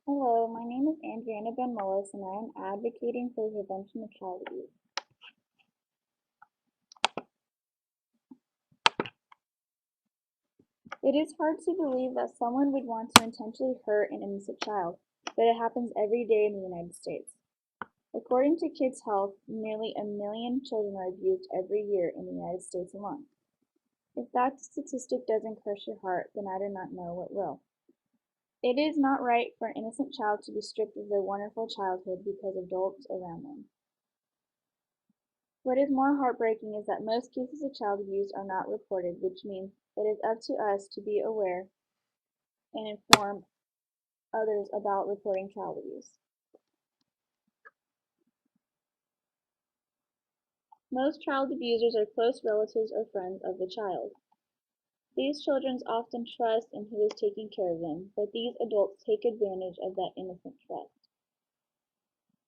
Hello, my name is Andreana Banuelos and I am advocating for the prevention of child abuse. It is hard to believe that someone would want to intentionally hurt an innocent child, but it happens every day in the United States. According to Kids Health, nearly 1 million children are abused every year in the United States alone. If that statistic doesn't crush your heart, then I do not know what will. It is not right for an innocent child to be stripped of their wonderful childhood because of adults around them. What is more heartbreaking is that most cases of child abuse are not reported, which means it is up to us to be aware and inform others about reporting child abuse. Most child abusers are close relatives or friends of the child. These children often trust in who is taking care of them, but these adults take advantage of that innocent trust.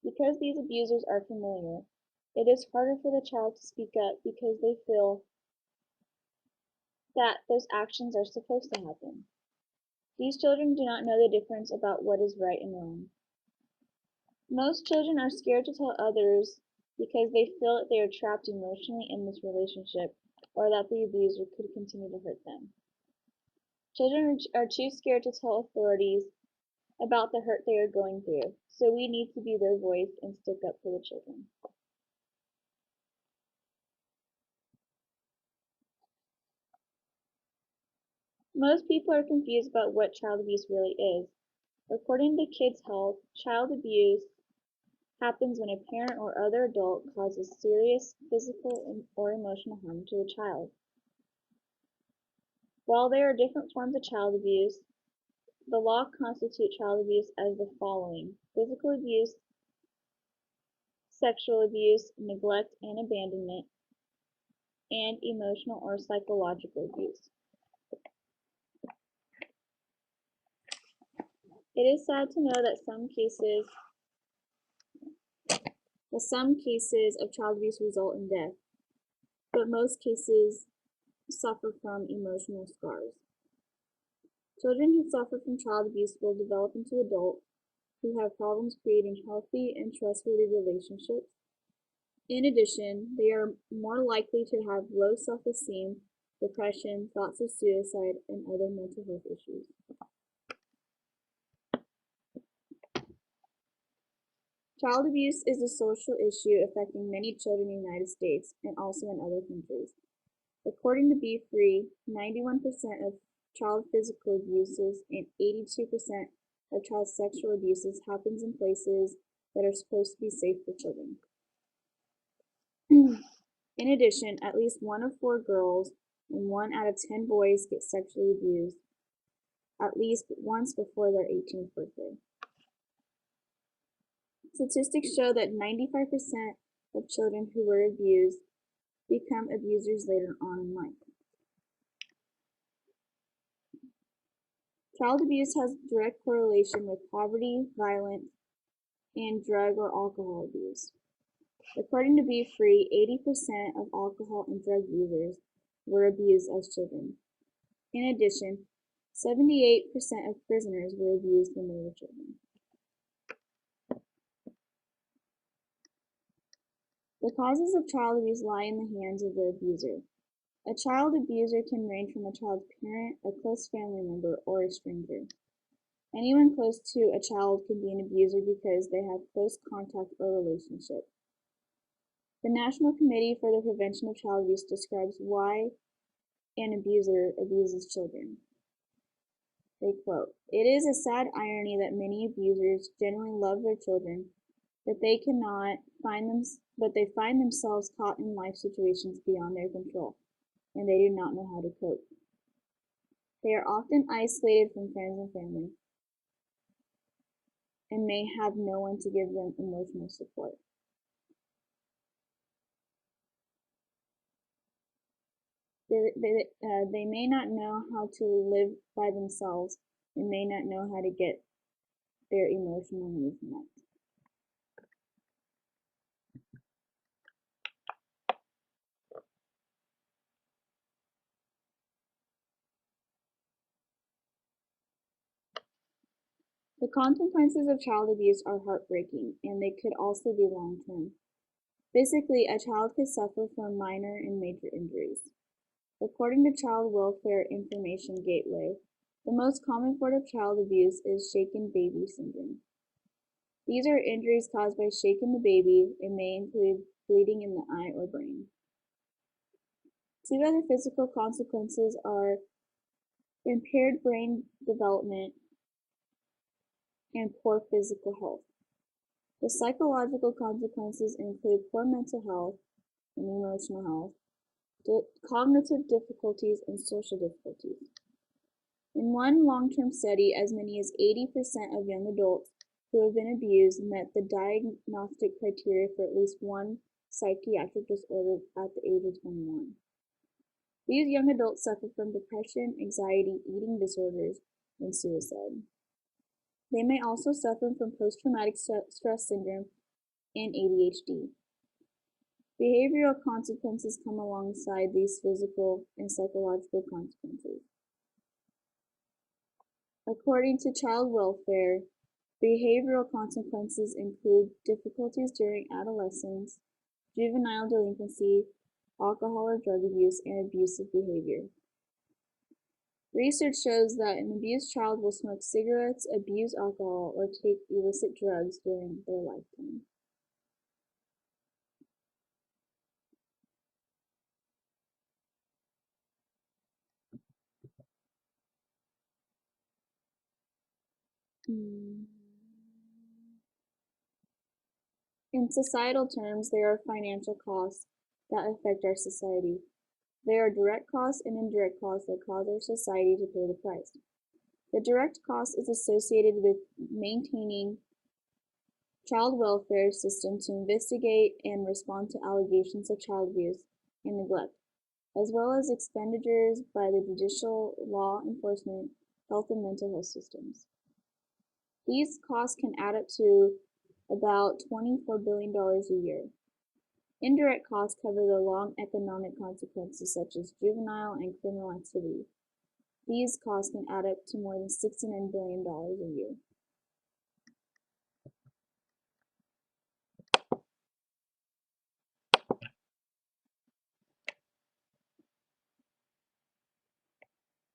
Because these abusers are familiar, it is harder for the child to speak up because they feel that those actions are supposed to happen. These children do not know the difference about what is right and wrong. Most children are scared to tell others because they feel that they are trapped emotionally in this relationship or that the abuser could continue to hurt them. Children are too scared to tell authorities about the hurt they are going through, so we need to be their voice and stick up for the children. Most people are confused about what child abuse really is. According to Kids Health, child abuse happens when a parent or other adult causes serious physical or emotional harm to a child. While there are different forms of child abuse, the law constitutes child abuse as the following: physical abuse, sexual abuse, neglect and abandonment, and emotional or psychological abuse. It is sad to know that some cases of child abuse result in death, but most cases suffer from emotional scars. Children who suffer from child abuse will develop into adults who have problems creating healthy and trustworthy relationships. In addition, they are more likely to have low self-esteem, depression, thoughts of suicide, and other mental health issues. Child abuse is a social issue affecting many children in the United States and also in other countries. According to Be Free, 91% of child physical abuses and 82% of child sexual abuses happens in places that are supposed to be safe for children. In addition, at least 1 of 4 girls and 1 out of 10 boys get sexually abused at least once before their 18th birthday. Statistics show that 95% of children who were abused become abusers later on in life. Child abuse has direct correlation with poverty, violence, and drug or alcohol abuse. According to Be Free, 80% of alcohol and drug users were abused as children. In addition, 78% of prisoners were abused when they were children. The causes of child abuse lie in the hands of the abuser. A child abuser can range from a child's parent, a close family member, or a stranger. Anyone close to a child can be an abuser because they have close contact or relationship. The National Committee for the Prevention of Child Abuse describes why an abuser abuses children. They quote, "It is a sad irony that many abusers genuinely love their children, but they find themselves caught in life situations beyond their control, and they do not know how to cope. They are often isolated from friends and family, and may have no one to give them emotional support. They may not know how to live by themselves and may not know how to get their emotional needs met." The consequences of child abuse are heartbreaking, and they could also be long-term. Physically, a child could suffer from minor and major injuries. According to Child Welfare Information Gateway, the most common form of child abuse is shaken baby syndrome. These are injuries caused by shaking the baby and may include bleeding in the eye or brain. Two other physical consequences are impaired brain development and poor physical health. The psychological consequences include poor mental health and emotional health, cognitive difficulties, and social difficulties. In one long-term study, as many as 80% of young adults who have been abused met the diagnostic criteria for at least one psychiatric disorder at the age of 21. These young adults suffer from depression, anxiety, eating disorders, and suicide. They may also suffer from post-traumatic stress syndrome and ADHD. Behavioral consequences come alongside these physical and psychological consequences. According to Child Welfare, behavioral consequences include difficulties during adolescence, juvenile delinquency, alcohol or drug abuse, and abusive behavior. Research shows that an abused child will smoke cigarettes, abuse alcohol, or take illicit drugs during their lifetime. In societal terms, there are financial costs that affect our society. There are direct costs and indirect costs that cause our society to pay the price. The direct cost is associated with maintaining child welfare system to investigate and respond to allegations of child abuse and neglect, as well as expenditures by the judicial, law enforcement, health, and mental health systems. These costs can add up to about $24 billion a year. Indirect costs cover the long economic consequences such as juvenile and criminal activity. These costs can add up to more than $69 billion a year.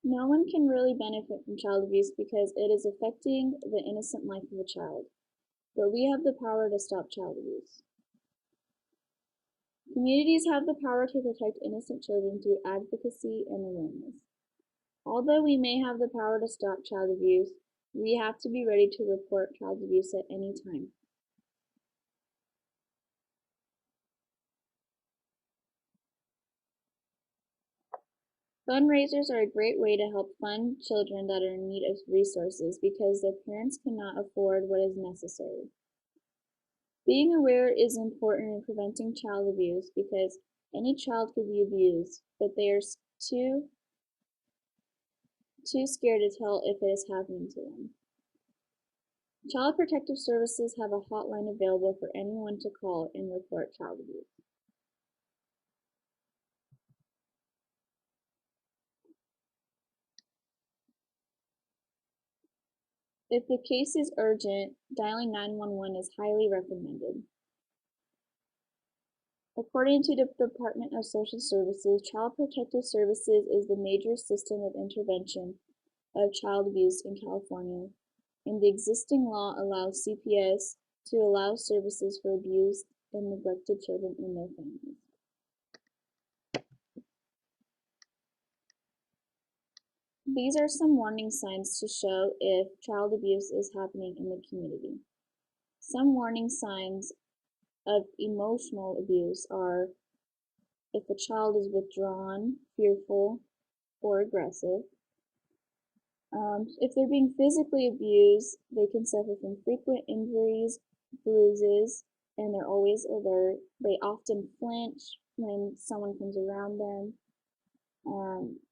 No one can really benefit from child abuse because it is affecting the innocent life of a child, but we have the power to stop child abuse. Communities have the power to protect innocent children through advocacy and awareness. Although we may have the power to stop child abuse, we have to be ready to report child abuse at any time. Fundraisers are a great way to help fund children that are in need of resources because their parents cannot afford what is necessary. Being aware is important in preventing child abuse because any child could be abused, but they are too scared to tell if it is happening to them. Child Protective Services have a hotline available for anyone to call and report child abuse. If the case is urgent, dialing 911 is highly recommended. According to the Department of Social Services, Child Protective Services is the major system of intervention of child abuse in California, and the existing law allows CPS to allow services for abused and neglected children and their families. These are some warning signs to show if child abuse is happening in the community. Some warning signs of emotional abuse are if a child is withdrawn, fearful, or aggressive. If they're being physically abused, they can suffer from frequent injuries, bruises, and they're always alert. They often flinch when someone comes around them.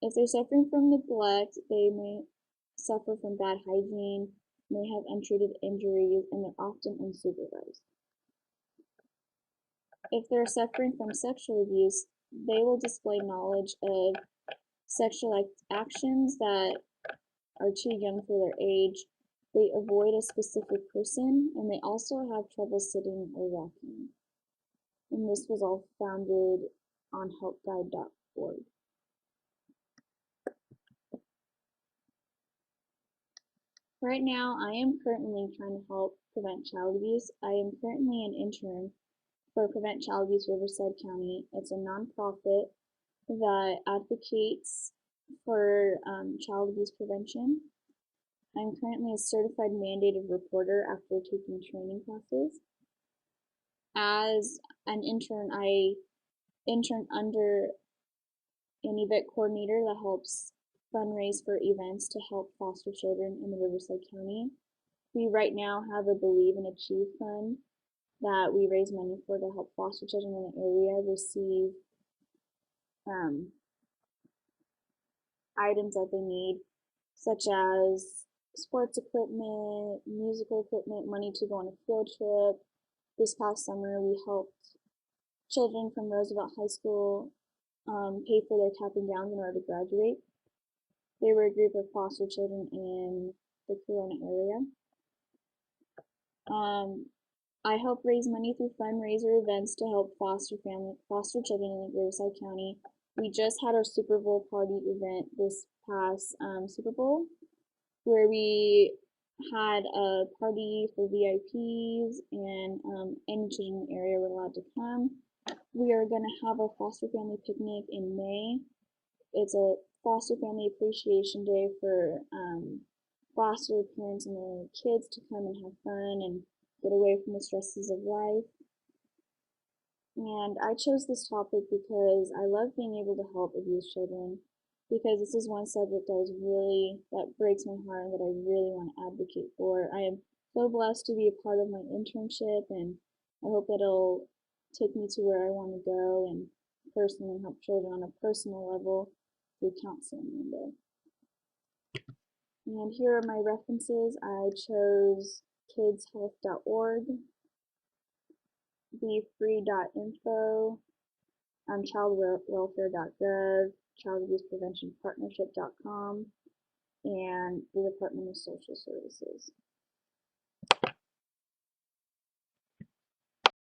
If they're suffering from neglect, they may suffer from bad hygiene, may have untreated injuries, and they're often unsupervised. If they're suffering from sexual abuse, they will display knowledge of sexual actions that are too young for their age, They avoid a specific person, and they also have trouble sitting or walking. And this was all founded on helpguide.org. Right now, I am currently trying to help prevent child abuse. I am currently an intern for Prevent Child Abuse Riverside County. It's a nonprofit that advocates for child abuse prevention. I'm currently a certified mandated reporter after taking training classes. As an intern, I intern under an event coordinator that helps fundraise for events to help foster children in the Riverside County. We right now have a Believe and Achieve fund that we raise money for to help foster children in the area receive items that they need, such as sports equipment, musical equipment, money to go on a field trip. This past summer, we helped children from Roosevelt High School pay for their cap and gowns in order to graduate. They were a group of foster children in the Corona area. I help raise money through fundraiser events to help foster children in Riverside County. We just had our Super Bowl party event this past Super Bowl, where we had a party for VIPs, and any children in the area were allowed to come. We are going to have a foster family picnic in May. It's a foster family appreciation day for foster parents and their kids to come and have fun and get away from the stresses of life. And I chose this topic because I love being able to help abused children, because this is one subject that breaks my heart and that I really want to advocate for. I am so blessed to be a part of my internship, and I hope that it'll take me to where I want to go and personally help children on a personal level through counseling one day. And here are my references. I chose kidshealth.org, befree.info, childwelfare.gov, child-abuse-prevention-partnership.com, and the Department of Social Services.